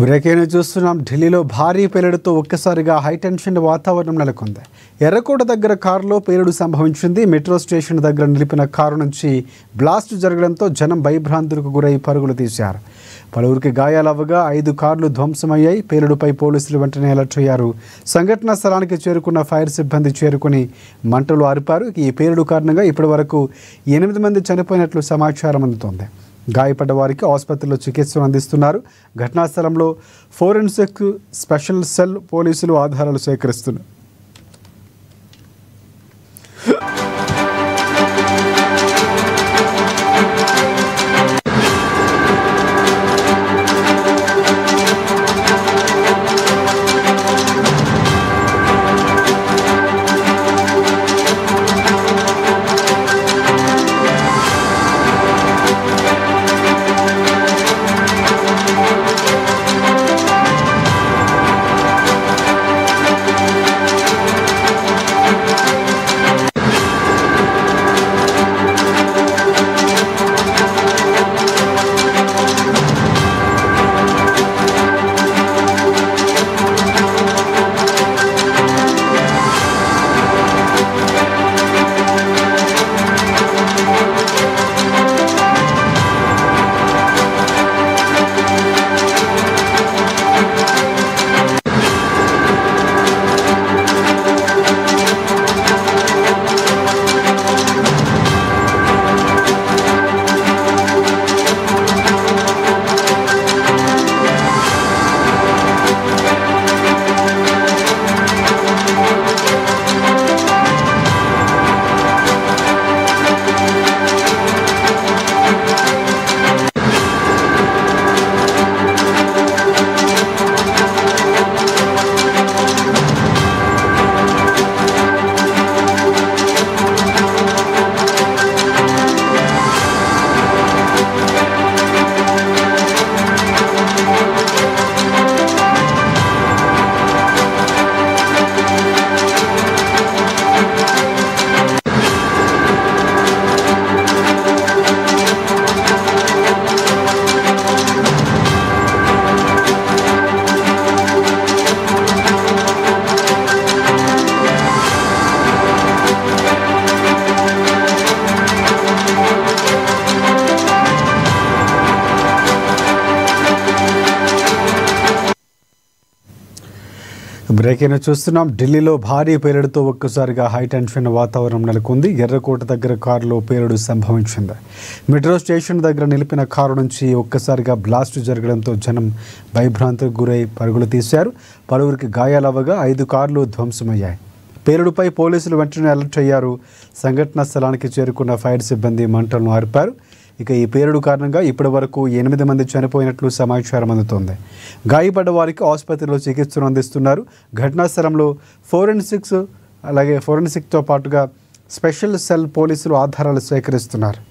బ్రేకేను చూస్తున్నాం. ఢిల్లీలో భారీ పేలుడుతో ఒక్కసారిగా హైటెన్షన్ వాతావరణం నెలకొంది. ఎర్రకోట దగ్గర కారులో పేలుడు సంభవించింది. మెట్రో స్టేషన్ దగ్గర నిలిపిన కారు నుంచి బ్లాస్ట్ జరగడంతో జనం భయభ్రాంతులకు గురై పరుగులు తీశారు. పలువురికి గాయాలవ్వగా 5 కార్లు ధ్వంసమయ్యాయి. పేలుడుపై పోలీసులు వెంటనే అలర్ట్ అయ్యారు. సంఘటనా స్థలానికి చేరుకున్న ఫైర్ సిబ్బంది చేరుకుని మంటలు ఆర్పారు. ఈ పేలుడు కారణంగా ఇప్పటివరకు 8 మంది చనిపోయినట్లు సమాచారం అందుతోంది. గాయపడ్డ వారికి ఆసుపత్రిలో చికిత్సను అందిస్తున్నారు. ఘటనా స్థలంలో ఫోరెన్సిక్ స్పెషల్ సెల్ పోలీసులు ఆధారాలు సేకరిస్తున్నారు. బ్రేకేను చూస్తున్నాం. ఢిల్లీలో భారీ పేలుడుతో ఒక్కసారిగా హైటెన్షన్ వాతావరణం నెలకొంది. ఎర్రకోట దగ్గర కారులో పేలుడు సంభవించింది. మెట్రో స్టేషన్ దగ్గర నిలిపిన కారు నుంచి ఒక్కసారిగా బ్లాస్ట్ జరగడంతో జనం భయభ్రాంతులకు గురై పరుగులు తీశారు. పలువురికి గాయాలవ్వగా 5 కార్లు ధ్వంసమయ్యాయి. పేలుడుపై పోలీసులు వెంటనే అలర్ట్ అయ్యారు. సంఘటనా స్థలానికి చేరుకున్న ఫైర్ సిబ్బంది మంటలను ఆర్పారు. ఇక ఈ పేలుడు కారణంగా ఇప్పటి వరకు 8 మంది చనిపోయినట్లు సమాచారం అందుతోంది. గాయపడ్డ వారికి ఆసుపత్రిలో చికిత్సను అందిస్తున్నారు. ఘటనా స్థలంలో ఫోరెన్సిక్తో పాటుగా స్పెషల్ సెల్ పోలీసులు ఆధారాలు సేకరిస్తున్నారు.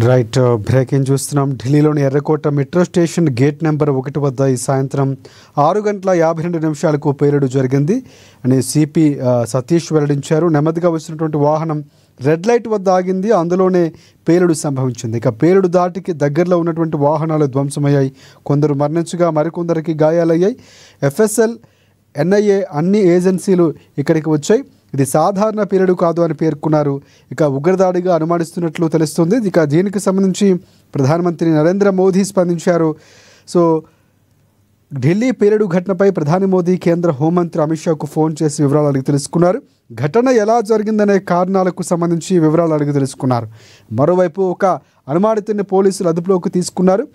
రైట్, బ్రేకింగ్ చూస్తున్నాం. ఢిల్లీలోని ఎర్రకోట మెట్రో స్టేషన్ గేట్ నెంబర్ 1 వద్ద ఈ సాయంత్రం 6:52 పేలుడు జరిగింది అని సిపి సతీష్ వెల్లడించారు. నెమ్మదిగా వచ్చినటువంటి వాహనం రెడ్ లైట్ వద్ద ఆగింది, అందులోనే పేలుడు సంభవించింది. ఇక పేలుడు దాటికి దగ్గరలో ఉన్నటువంటి వాహనాలు ధ్వంసమయ్యాయి. కొందరు మరణించగా మరికొందరికి గాయాలయ్యాయి. ఎఫ్ఎస్ఎల్, ఎన్ఐఏ అన్ని ఏజెన్సీలు ఇక్కడికి వచ్చాయి. ఇది సాధారణ పేలుడు కాదు అని పేర్కొన్నారు. ఇక ఉగ్రదాడిగా అనుమానిస్తున్నట్లు తెలుస్తుంది. ఇక దీనికి సంబంధించి ప్రధానమంత్రి నరేంద్ర మోదీ స్పందించారు. సో ఢిల్లీ పేలుడు ఘటనపై ప్రధాని మోదీ కేంద్ర హోంమంత్రి అమిత్ షాకు ఫోన్ చేసి వివరాలు అడిగి తెలుసుకున్నారు. ఘటన ఎలా జరిగిందనే కారణాలకు సంబంధించి వివరాలు అడిగి తెలుసుకున్నారు. మరోవైపు ఒక అనుమానితుని పోలీసులు అదుపులోకి తీసుకున్నారు.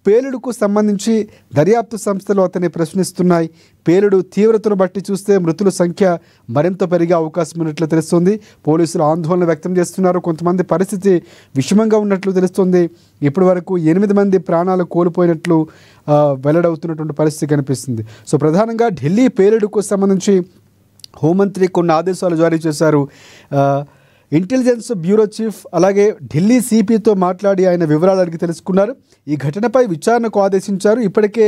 పేలుడుకు సంబంధించి దర్యాప్తు సంస్థలు అతన్ని ప్రశ్నిస్తున్నాయి. పేలుడు తీవ్రతను బట్టి చూస్తే మృతుల సంఖ్య మరింత పెరిగే అవకాశం ఉన్నట్లు తెలుస్తుంది. పోలీసులు ఆందోళన వ్యక్తం చేస్తున్నారు. కొంతమంది పరిస్థితి విషమంగా ఉన్నట్లు తెలుస్తుంది. ఇప్పటి వరకు 8 మంది ప్రాణాలు కోల్పోయినట్లు వెల్లడవుతున్నటువంటి పరిస్థితి కనిపిస్తుంది. సో ప్రధానంగా ఢిల్లీ పేలుడుకు సంబంధించి హోంమంత్రి కొన్ని ఆదేశాలు జారీ చేశారు. ఇంటెలిజెన్స్ బ్యూరో చీఫ్ అలాగే ఢిల్లీ సిపితో మాట్లాడి ఆయన వివరాలు అడిగి తెలుసుకున్నారు. ఈ ఘటనపై విచారణకు ఆదేశించారు. ఇప్పటికే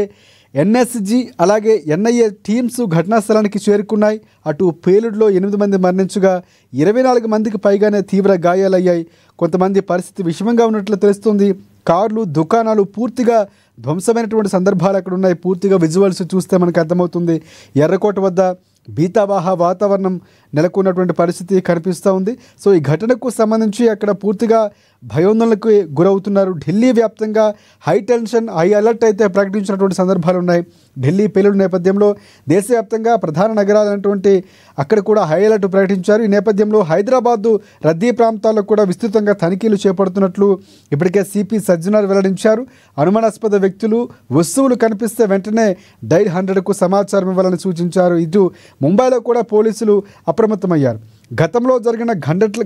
ఎన్ఎస్జీ అలాగే ఎన్ఐఏ టీమ్స్ ఘటనా స్థలానికి చేరుకున్నాయి. అటు పేలుడులో 8 మంది మరణించగా 24 మందికి పైగానే తీవ్ర గాయాలయ్యాయి. కొంతమంది పరిస్థితి విషమంగా ఉన్నట్లు తెలుస్తుంది. కార్లు, దుకాణాలు పూర్తిగా ధ్వంసమైనటువంటి సందర్భాలు అక్కడ ఉన్నాయి. పూర్తిగా విజువల్స్ చూస్తే మనకు అర్థమవుతుంది. ఎర్రకోట వద్ద భీతావాహ వాతావరణం నెలకొన్నటువంటి పరిస్థితి కనిపిస్తూ ఉంది. సో ఈ ఘటనకు సంబంధించి అక్కడ పూర్తిగా భయోందోళనకు గురవుతున్నారు. ఢిల్లీ వ్యాప్తంగా హై టెన్షన్, హై అలర్ట్ అయితే ప్రకటించినటువంటి సందర్భాలు ఉన్నాయి. ఢిల్లీ పేలుడు నేపథ్యంలో దేశవ్యాప్తంగా ప్రధాన నగరాలైనటువంటి అక్కడ కూడా హై అలర్ట్ ప్రకటించారు. ఈ నేపథ్యంలో హైదరాబాదు రద్దీ ప్రాంతాల్లో కూడా విస్తృతంగా తనిఖీలు చేపడుతున్నట్లు ఇప్పటికే సిపి సజ్జనార్ వెల్లడించారు. అనుమానాస్పద వ్యక్తులు, వస్తువులు కనిపిస్తే వెంటనే డైల్ 100కు సమాచారం ఇవ్వాలని సూచించారు. ఇటు ముంబైలో కూడా పోలీసులు అప్రమత్తమయ్యారు. గతంలో జరిగిన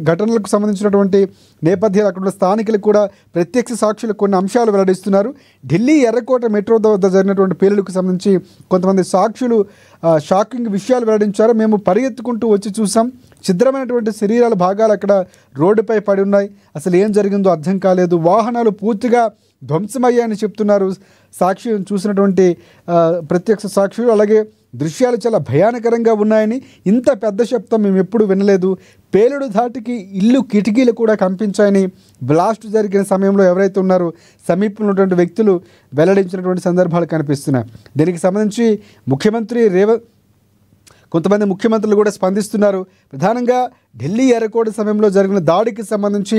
ఘటనలకు సంబంధించినటువంటి నేపథ్యాలు అక్కడ ఉన్న స్థానికులు కూడా ప్రత్యక్ష సాక్షులు కొన్ని అంశాలు వెల్లడిస్తున్నారు. ఢిల్లీ ఎర్రకోట మెట్రో వద్ద జరిగినటువంటి పేలుడుకు సంబంధించి కొంతమంది సాక్షులు షాకింగ్ విషయాలు వెల్లడించారు. మేము పరిగెత్తుకుంటూ వచ్చి చూసాం, ఛిద్రమైనటువంటి శరీరాల భాగాలు అక్కడ రోడ్డుపై పడి ఉన్నాయి. అసలు ఏం జరిగిందో అర్థం కాలేదు. వాహనాలు పూర్తిగా ధ్వంసమయ్యాయని చెప్తున్నారు సాక్షి చూసినటువంటి ప్రత్యక్ష సాక్షులు. అలాగే దృశ్యాలు చాలా భయానకరంగా ఉన్నాయని, ఇంత పెద్ద శబ్దం మేము ఎప్పుడు వినలేదు. పేలుడు ధాటికి ఇల్లు కిటికీలు కూడా కంపించాయని బ్లాస్ట్ జరిగిన సమయంలో ఎవరైతే ఉన్నారో సమీపంలో ఉన్నటువంటి వ్యక్తులు వెల్లడించినటువంటి సందర్భాలు కనిపిస్తున్నాయి. దీనికి సంబంధించి కొంతమంది ముఖ్యమంత్రులు కూడా స్పందిస్తున్నారు. ప్రధానంగా ఢిల్లీ ఎర్రకోట సమయంలో జరిగిన దాడికి సంబంధించి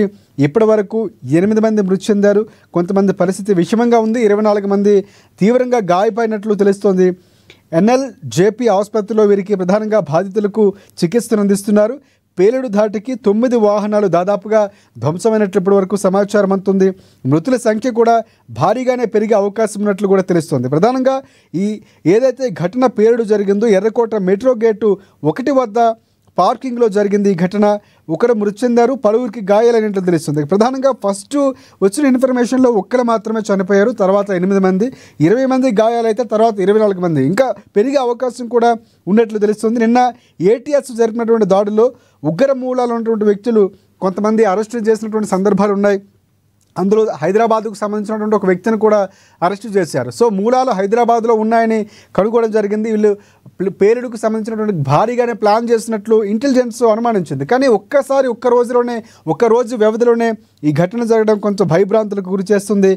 ఇప్పటి వరకు 8 మంది మృతి చెందారు. కొంతమంది పరిస్థితి విషమంగా ఉంది. 24 మంది తీవ్రంగా గాయపడినట్లు తెలుస్తోంది. ఎన్ఎల్జేపీ ఆసుపత్రిలో వీరికి ప్రధానంగా బాధితులకు చికిత్సను అందిస్తున్నారు. పేలుడు ధాటికి 9 వాహనాలు దాదాపుగా ధ్వంసమైనట్లు ఇప్పటి వరకు సమాచారం అందుతుంది. మృతుల సంఖ్య కూడా భారీగానే పెరిగే అవకాశం ఉన్నట్లు కూడా తెలుస్తోంది. ప్రధానంగా ఏదైతే ఘటన పేలుడు జరిగిందో ఎర్రకోట మెట్రో గేటు 1 వద్ద పార్కింగ్లో జరిగింది. ఈ ఘటన ఒకరు మృతి చెందారు, పలువురికి గాయాలైనట్లు తెలుస్తుంది. ప్రధానంగా ఫస్ట్ వచ్చిన ఇన్ఫర్మేషన్లో ఒక్కరు మాత్రమే చనిపోయారు, తర్వాత 8 మంది, 20 మంది గాయాలైతే తర్వాత 24 మంది ఇంకా పెరిగే అవకాశం కూడా ఉన్నట్లు తెలుస్తుంది. నిన్న ఏటీఎస్ జరిపినటువంటి దాడుల్లో ఉగ్ర మూలాలు ఉన్నటువంటి వ్యక్తులు కొంతమంది అరెస్టు చేసినటువంటి సందర్భాలు ఉన్నాయి. అందులో హైదరాబాద్కు సంబంధించినటువంటి ఒక వ్యక్తిని కూడా అరెస్టు చేశారు. సో మూలాలు హైదరాబాద్లో ఉన్నాయని కనుగొనడం జరిగింది. వీళ్ళు పేలుడుకు సంబంధించినటువంటి భారీగానే ప్లాన్ చేసినట్లు ఇంటెలిజెన్స్ అనుమానించింది. కానీ ఒక్క రోజు వ్యవధిలోనే ఈ ఘటన జరగడం కొంచెం భయభ్రాంతులకు గురి చేస్తుంది.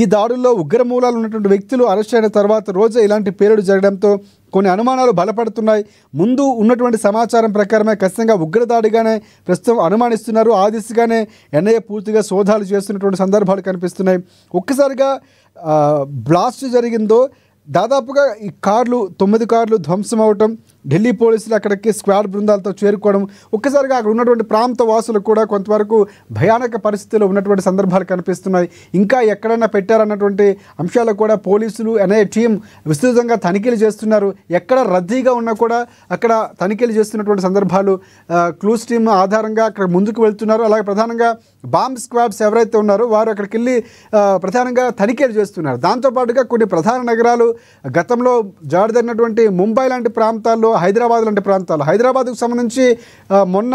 ఈ దాడుల్లో ఉగ్ర మూలాలు ఉన్నటువంటి వ్యక్తులు అరెస్ట్ అయిన తర్వాత రోజే ఇలాంటి పేలుడు జరగడంతో కొన్ని అనుమానాలు బలపడుతున్నాయి. ముందు ఉన్నటువంటి సమాచారం ప్రకారమే ఖచ్చితంగా ఉగ్రదాడిగానే ప్రస్తుతం అనుమానిస్తున్నారు. ఆ దిశగానే ఎన్ఐఏ పూర్తిగా సోదాలు చేస్తున్నటువంటి సందర్భాలు కనిపిస్తున్నాయి. ఒక్కసారిగా బ్లాస్ట్ జరిగిందో దాదాపుగా ఈ 9 కార్లు ధ్వంసం అవటం, ఢిల్లీ పోలీసులు అక్కడికి స్క్వాడ్ బృందాలతో చేరుకోవడం, ఒక్కసారిగా అక్కడ ఉన్నటువంటి ప్రాంత వాసులు కూడా కొంతవరకు భయానక పరిస్థితుల్లో ఉన్నటువంటి సందర్భాలు కనిపిస్తున్నాయి. ఇంకా ఎక్కడైనా పెట్టారన్నటువంటి అంశాలు కూడా పోలీసులు ఎన్ఐఏ టీం విస్తృతంగా తనిఖీలు చేస్తున్నారు. ఎక్కడ రద్దీగా ఉన్నా కూడా అక్కడ తనిఖీలు చేస్తున్నటువంటి సందర్భాలు క్లూస్ టీమ్ ఆధారంగా అక్కడ ముందుకు వెళ్తున్నారు. అలాగే ప్రధానంగా బాంబ్ స్క్వాడ్స్ ఎవరైతే ఉన్నారో వారు అక్కడికి వెళ్ళి ప్రధానంగా తనిఖీలు చేస్తున్నారు. దాంతోపాటుగా కొన్ని ప్రధాన నగరాలు గతంలో జాడదరినటువంటి ముంబై లాంటి ప్రాంతాల్లో, హైదరాబాద్ లాంటి ప్రాంతాలు, హైదరాబాద్కు సంబంధించి మొన్న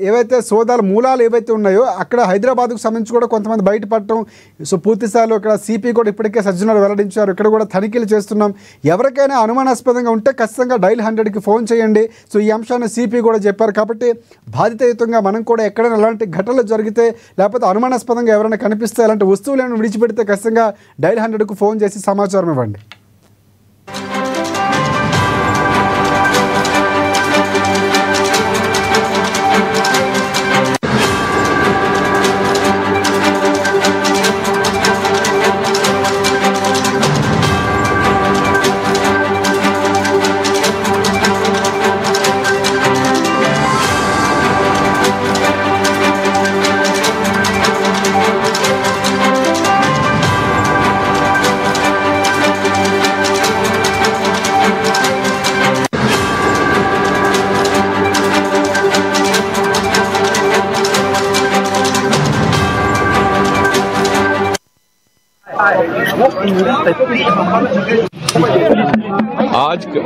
ఏవైతే సోదాల మూలాలు ఏవైతే ఉన్నాయో అక్కడ హైదరాబాద్కు సంబంధించి కూడా కొంతమంది బయటపడటం. సో పూర్తి స్థాయిలో ఇక్కడ సిపి కూడా ఇప్పటికే సజ్జనాలు వెల్లడించారు. ఇక్కడ కూడా తనిఖీలు చేస్తున్నాం, ఎవరికైనా అనుమానాస్పదంగా ఉంటే ఖచ్చితంగా డైల్ 100కి ఫోన్ చేయండి. సో ఈ అంశాన్ని సిపి కూడా చెప్పారు. కాబట్టి బాధితయుతంగా మనం కూడా ఎక్కడైనా అలాంటి ఘటనలు జరిగితే లేకపోతే అనుమానాస్పదంగా ఎవరైనా కనిపిస్తే అలాంటి వస్తువులను విడిచిపెడితే ఖచ్చితంగా డైల్ 100కు ఫోన్ చేసి సమాచారం ఇవ్వండి.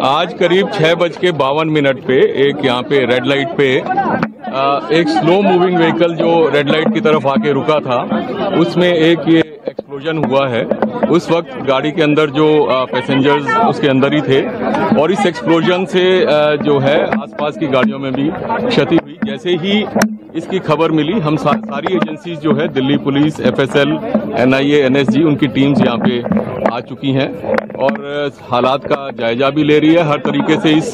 आज करीब 6:52 पे एक यहाँ पे रेड लाइट पे एक स्लो मूविंग व्हीकल जो रेड लाइट की तरफ आके रुका था, उसमें एक ये एक्सप्लोजन हुआ है। उस वक्त गाड़ी के अंदर जो पैसेंजर्स उसके अंदर ही थे और इस एक्सप्लोजन से जो है आसपास की गाड़ियों में भी क्षति हुई। जैसे ही इसकी खबर मिली, हम सारी एजेंसीज जो है Delhi police, FSL, NIA, NSG, उनकी टीम्स यहाँ पे आ चुकी हैं और हालात का जायजा भी ले रही है। हर तरीके से इस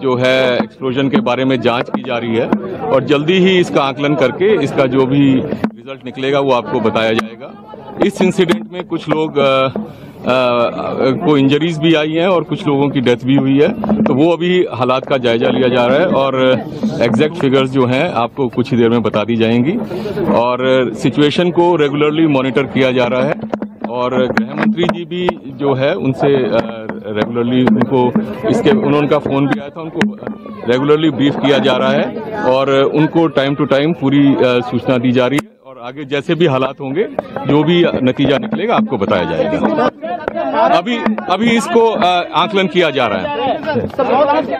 जो है एक्सप्लोजन के बारे में जांच की जा रही है और जल्दी ही इसका आकलन करके इसका जो भी रिजल्ट निकलेगा वो आपको बताया जाएगा। इस इंसिडेंट में कुछ लोग को इंजरीज भी आई हैं और कुछ लोगों की डेथ भी हुई है, तो वो अभी हालात का जायजा लिया जा रहा है और एग्जैक्ट फिगर्स जो हैं आपको कुछ ही देर में बता दी जाएंगी। और सिचुएशन को रेगुलरली मॉनिटर किया जा रहा है और गृह मंत्री जी भी जो है उनसे रेगुलरली उनका फोन भी आया था, उनको रेगुलरली ब्रीफ किया जा रहा है और उनको टाइम टू टाइम पूरी सूचना दी जा रही है और आगे जैसे भी हालात होंगे, जो भी नतीजा निकलेगा आपको बताया जाएगा। अभी इसको आकलन किया जा रहा है।